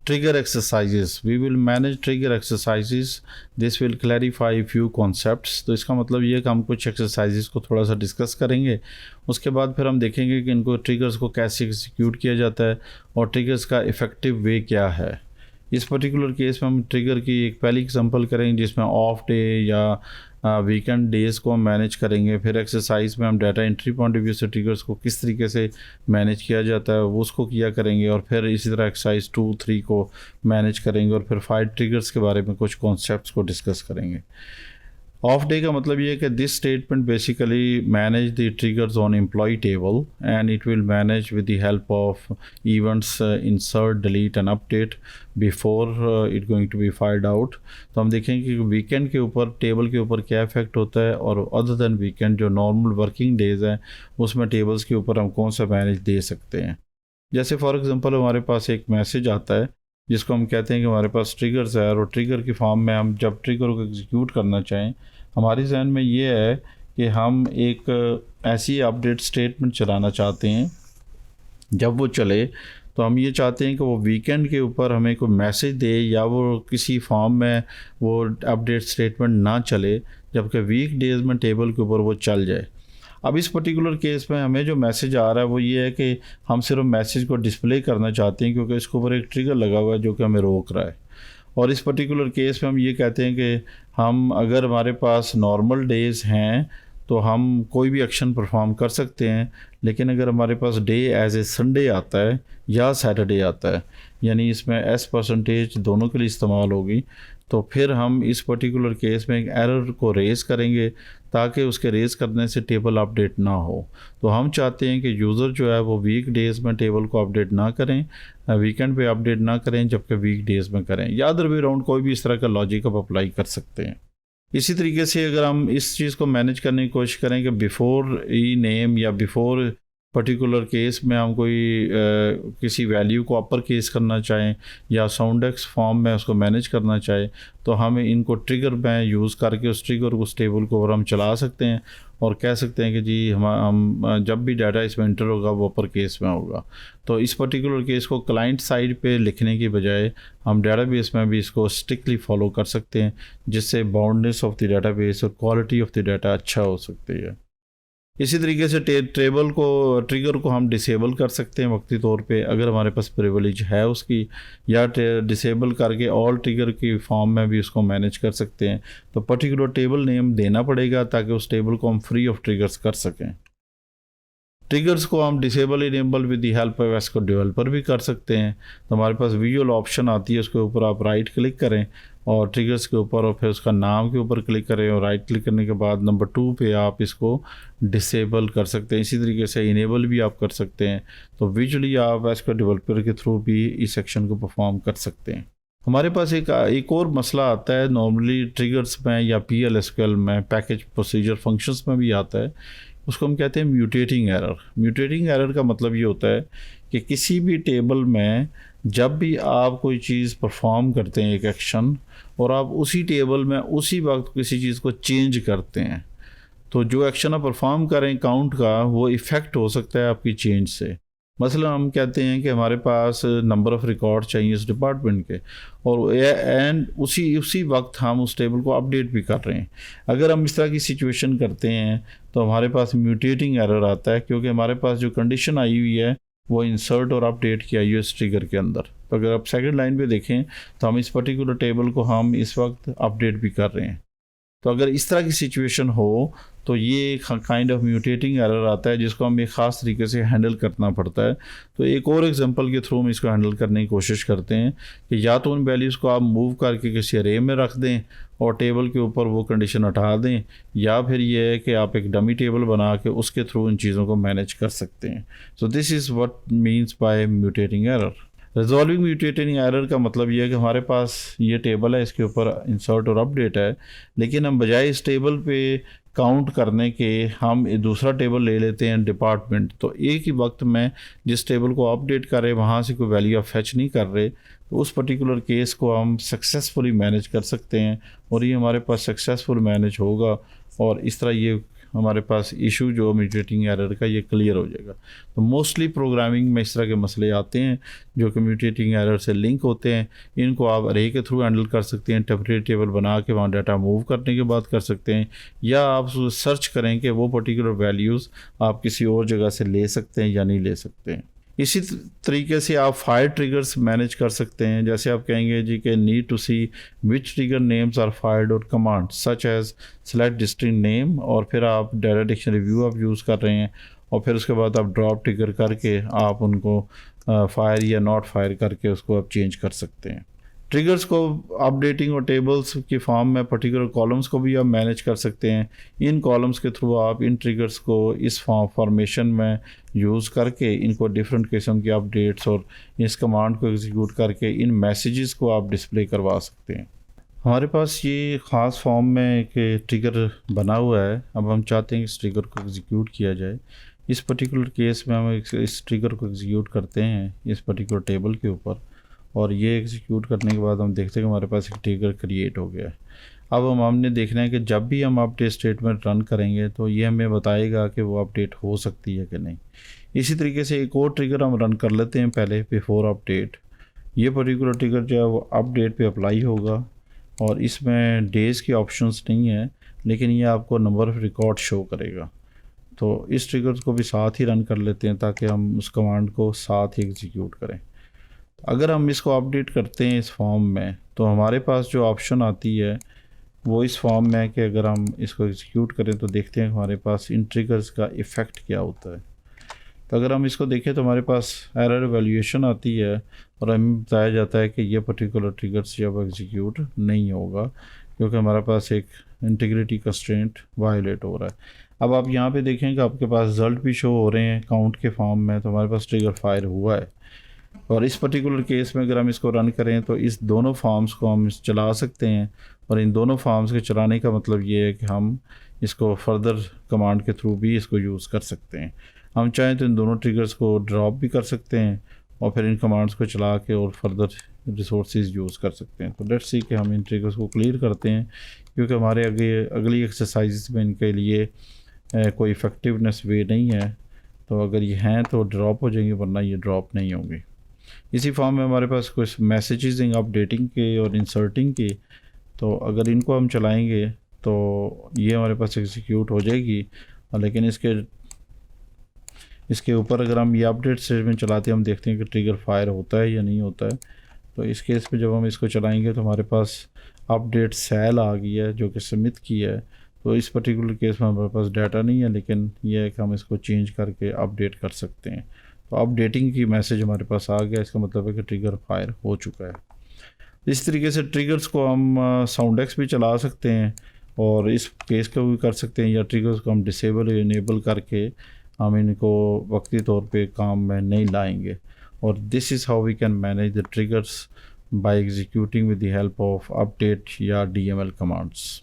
Trigger exercises. We will manage trigger exercises. This will clarify few concepts. तो इसका मतलब ये कि हम कुछ एक्सरसाइजेस को थोड़ा सा डिस्कस करेंगे, उसके बाद फिर हम देखेंगे कि इनको ट्रिगर्स को कैसे एग्जीक्यूट किया जाता है और ट्रिगर्स का इफ़ेक्टिव वे क्या है। इस पर्टिकुलर केस में हम ट्रिगर की एक पहली एग्जांपल करेंगे जिसमें ऑफ डे या वीकेंड डेज़ को हम मैनेज करेंगे। फिर एक्सरसाइज में हम data entry point of view से ट्रिगर्स को किस तरीके से मैनेज किया जाता है वो उसको किया करेंगे, और फिर इसी तरह एक्सरसाइज 2-3 को मैनेज करेंगे, और फिर 5 ट्रिगर्स के बारे में कुछ कॉन्सेप्ट्स को डिस्कस करेंगे। ऑफ डे का मतलब ये है कि this statement basically manage the triggers on employ table and it will manage with the help of events insert delete and update before it going to be fired out. तो हम देखेंगे कि weekend के ऊपर टेबल के ऊपर क्या effect होता है, और अदर देन वीकेंड जो नॉर्मल वर्किंग डेज हैं उसमें टेबल्स के ऊपर हम कौन सा मैनेज दे सकते हैं। जैसे फॉर एग्जांपल हमारे पास एक मैसेज आता है जिसको हम कहते हैं कि हमारे पास ट्रिगर्स है, और ट्रिगर की फॉर्म में हम जब ट्रिगर को एग्जीक्यूट करना चाहें हमारे जहन में ये है कि हम एक ऐसी अपडेट स्टेटमेंट चलाना चाहते हैं, जब वो चले तो हम ये चाहते हैं कि वो वीकेंड के ऊपर हमें कोई मैसेज दे या वो किसी फॉर्म में वो अपडेट स्टेटमेंट ना चले, जबकि वीक डेज़ में टेबल के ऊपर वो चल जाए। अब इस पर्टिकुलर केस में हमें जो मैसेज आ रहा है वो ये है कि हम सिर्फ मैसेज को डिस्प्ले करना चाहते हैं क्योंकि इसके ऊपर एक ट्रिगर लगा हुआ है जो कि हमें रोक रहा है। और इस पर्टिकुलर केस में हम ये कहते हैं कि हम अगर हमारे पास नॉर्मल डेज़ हैं तो हम कोई भी एक्शन परफॉर्म कर सकते हैं, लेकिन अगर हमारे पास डे एज ए संडे आता है या सैटरडे आता है, यानी इसमें % दोनों के लिए इस्तेमाल होगी, तो फिर हम इस पर्टिकुलर केस में एक एरर को रेज़ करेंगे ताकि उसके रेज़ करने से टेबल अपडेट ना हो। तो हम चाहते हैं कि यूज़र जो है वो वीक डेज़ में टेबल को अपडेट ना करें, वीकेंड पे अपडेट ना करें, जबकि वीक डेज़ में करें, या अदर वे राउंड कोई भी इस तरह का लॉजिक आप अप्लाई कर सकते हैं। इसी तरीके से अगर हम इस चीज़ को मैनेज करने की कोशिश करें कि बिफ़ोर ई नेम या बिफ़ोर पर्टिकुलर केस में हम कोई किसी वैल्यू को अपर केस करना चाहें या साउंड एक्स फॉर्म में उसको मैनेज करना चाहें, तो हम इनको ट्रिगर में यूज़ करके उस ट्रिगर को स्टेबल को और हम चला सकते हैं और कह सकते हैं कि जी हम जब भी डाटा इसमें इंटर होगा वो अपर केस में होगा। तो इस पर्टिकुलर केस को क्लाइंट साइड पे लिखने की बजाय हम डेटाबेस में भी इसको स्ट्रिक्टली फॉलो कर सकते हैं, जिससे बाउंडनेस ऑफ द डेटाबेस और क्वालिटी ऑफ द डाटा अच्छा हो सकती है। इसी तरीके से ट्रिगर को हम डिसेबल कर सकते हैं वक्ती तौर पे अगर हमारे पास प्रिविलेज है उसकी, या डिसेबल करके ऑल ट्रिगर की फॉर्म में भी उसको मैनेज कर सकते हैं। तो पर्टिकुलर टेबल नेम देना पड़ेगा ताकि उस टेबल को हम फ्री ऑफ ट्रिगर्स कर सकें। ट्रिगर्स को हम disable enable with the help of SQL developer भी कर सकते हैं। तो हमारे पास विजुअल ऑप्शन आती है, उसके ऊपर आप राइट क्लिक करें और ट्रिगर्स के ऊपर, और फिर उसका नाम के ऊपर क्लिक करें, और राइट क्लिक करने के बाद नंबर 2 पे आप इसको डिसेबल कर सकते हैं। इसी तरीके से इनेबल भी आप कर सकते हैं। तो विजुअली आप एसक्यूएल डेवलपर के थ्रू भी इस सेक्शन को परफॉर्म कर सकते हैं। हमारे पास एक और मसला आता है नॉर्मली ट्रिगर्स में या PL/SQL में, पैकेज प्रोसीजर फंक्शंस में भी आता है, उसको हम कहते हैं म्यूटेटिंग एरर। म्यूटेटिंग एरर का मतलब ये होता है कि किसी भी टेबल में जब भी आप कोई चीज़ परफॉर्म करते हैं, एक एक्शन, और आप उसी टेबल में उसी वक्त किसी चीज़ को चेंज करते हैं, तो जो एक्शन आप परफॉर्म करें काउंट का, वो इफ़ेक्ट हो सकता है आपकी चेंज से। मसलन हम कहते हैं कि हमारे पास नंबर ऑफ़ रिकॉर्ड चाहिए इस डिपार्टमेंट के, और एंड उसी वक्त हम उस टेबल को अपडेट भी कर रहे हैं। अगर हम इस तरह की सिचुएशन करते हैं तो हमारे पास म्यूटेटिंग एरर आता है, क्योंकि हमारे पास जो कंडीशन आई हुई है वो इंसर्ट और अपडेट की आई है इस ट्रिगर के अंदर। तो अगर आप सेकंड लाइन पे देखें तो हम इस पर्टिकुलर टेबल को हम इस वक्त अपडेट भी कर रहे हैं। तो अगर इस तरह की सिचुएशन हो तो ये काइंड ऑफ म्यूटेटिंग एरर आता है, जिसको हमें ख़ास तरीके से हैंडल करना पड़ता है। तो एक और एग्जांपल के थ्रू हम इसको हैंडल करने की कोशिश करते हैं कि या तो उन वैल्यूज़ को आप मूव करके किसी अरे में रख दें और टेबल के ऊपर वो कंडीशन हटा दें, या फिर ये है कि आप एक डमी टेबल बना के उसके थ्रू इन चीज़ों को मैनेज कर सकते हैं। So this is what means by mutating error. Resolving mutating error का मतलब ये है कि हमारे पास ये टेबल है, इसके ऊपर इंसर्ट और अपडेट है, लेकिन हम बजाय इस टेबल पे काउंट करने के हम दूसरा टेबल ले लेते हैं डिपार्टमेंट। तो एक ही वक्त में जिस टेबल को अपडेट कर रहे वहाँ से कोई वैल्यू फैच नहीं कर रहे, तो उस पर्टिकुलर केस को हम सक्सेसफुली मैनेज कर सकते हैं, और ये हमारे पास सक्सेसफुल मैनेज होगा, और इस तरह ये हमारे पास इशू जो म्यूटेटिंग एरर का ये क्लियर हो जाएगा। तो मोस्टली प्रोग्रामिंग में इस तरह के मसले आते हैं जो कि म्यूटेटिंग एरर से लिंक होते हैं। इनको आप अरे के थ्रू हैंडल कर सकते हैं, टेम्परेरी टेबल बना के वहाँ डाटा मूव करने के बाद कर सकते हैं, या आप सर्च करें कि वो पर्टिकुलर वैल्यूज़ आप किसी और जगह से ले सकते हैं या नहीं ले सकते हैं। इसी तरीके से आप फायर ट्रिगर्स मैनेज कर सकते हैं। जैसे आप कहेंगे जी कि need to see which trigger names are fired और command such as select district name, और फिर आप डाटा डिक्शनरी व्यू आप यूज़ कर रहे हैं, और फिर उसके बाद आप ड्रॉप ट्रिगर करके आप उनको फायर या नॉट फायर करके उसको आप चेंज कर सकते हैं। ट्रिगर्स को अपडेटिंग और टेबल्स की फॉर्म में पर्टिकुलर कॉलम्स को भी आप मैनेज कर सकते हैं। इन कॉलम्स के थ्रू आप इन ट्रिगर्स को इस फॉर्मेशन में यूज़ करके इनको डिफरेंट किस्म के अपडेट्स और इस कमांड को एग्जीक्यूट करके इन मैसेजेस को आप डिस्प्ले करवा सकते हैं। हमारे पास ये ख़ास फॉर्म में एक ट्रिगर बना हुआ है। अब हम चाहते हैं कि इस ट्रिगर को एग्जीक्यूट किया जाए। इस पर्टिकुलर केस में हम इस ट्रिगर को एग्जीक्यूट करते हैं इस पर्टिकुलर टेबल के ऊपर, और ये एग्जीक्यूट करने के बाद हम देखते हैं कि हमारे पास एक ट्रिगर क्रिएट हो गया है। अब हमने देखना है कि जब भी हम अपडेट स्टेटमेंट रन करेंगे तो ये हमें बताएगा कि वो अपडेट हो सकती है कि नहीं। इसी तरीके से एक और ट्रिगर हम रन कर लेते हैं पहले, बिफोर अपडेट। ये पर्टिकुलर ट्रिगर जो है वो अपडेट पे अप्लाई होगा, और इसमें डेज़ के ऑप्शंस नहीं है, लेकिन ये आपको नंबर ऑफ रिकॉर्ड शो करेगा। तो इस ट्रिगर को भी साथ ही रन कर लेते हैं ताकि हम उस कमांड को साथ ही एग्जीक्यूट करें। अगर हम इसको अपडेट करते हैं इस फॉर्म में, तो हमारे पास जो ऑप्शन आती है वो इस फॉर्म में है कि अगर हम इसको एग्जीक्यूट करें तो देखते हैं हमारे पास इन ट्रिगर्स का इफ़ेक्ट क्या होता है। तो अगर हम इसको देखें तो हमारे पास एरर एवेल्यूएशन आती है और हमें बताया जाता है कि ये पर्टिकुलर ट्रिगर्स जब एग्जीक्यूट नहीं होगा क्योंकि हमारे पास एक इंटीग्रिटी कंस्ट्रेंट वायलेट हो रहा है। अब आप यहाँ पे देखें कि आपके पास रिजल्ट भी शो हो रहे हैं काउंट के फॉर्म में, तो हमारे पास ट्रिगर फायर हुआ है। और इस पर्टिकुलर केस में अगर हम इसको रन करें तो इस दोनों फॉर्म्स को हम चला सकते हैं, और इन दोनों फॉर्म्स के चलाने का मतलब ये है कि हम इसको फर्दर कमांड के थ्रू भी इसको यूज़ कर सकते हैं। हम चाहें तो इन दोनों ट्रिगर्स को ड्रॉप भी कर सकते हैं और फिर इन कमांड्स को चला के और फर्दर रिसोर्सेज यूज़ कर सकते हैं। तो लेट्स सी कि हम इन ट्रिगर्स को क्लियर करते हैं, क्योंकि हमारे अगली एक्सरसाइज में इनके लिए कोई इफ़ेक्टिवनेस वे नहीं है। तो अगर ये हैं तो ड्रॉप हो जाएंगे, वरना ये ड्रॉप नहीं होंगे। इसी फॉर्म में हमारे पास कुछ मैसेजेस अपडेटिंग के और इंसर्टिंग के, तो अगर इनको हम चलाएंगे तो ये हमारे पास एग्जीक्यूट हो जाएगी। लेकिन इसके ऊपर अगर हम ये अपडेट स्टेटमेंट चलाते हैं, हम देखते हैं कि ट्रिगर फायर होता है या नहीं होता है। तो इस केस में जब हम इसको चलाएंगे तो हमारे पास अपडेट सेल आ गई है जो कि सबमिट की है। तो इस पर्टिकुलर केस में हमारे पास डाटा नहीं है, लेकिन यह है कि हम इसको चेंज करके अपडेट कर सकते हैं। तो अपडेटिंग की मैसेज हमारे पास आ गया, इसका मतलब है कि ट्रिगर फायर हो चुका है। इस तरीके से ट्रिगर्स को हम साउंडेक्स भी चला सकते हैं और इस केस को भी कर सकते हैं, या ट्रिगर्स को हम डिसेबल या इनेबल करके हम इनको वक्ती तौर पे काम में नहीं लाएंगे। और this is how we can manage the triggers by executing with the help of update या DML कमांड्स।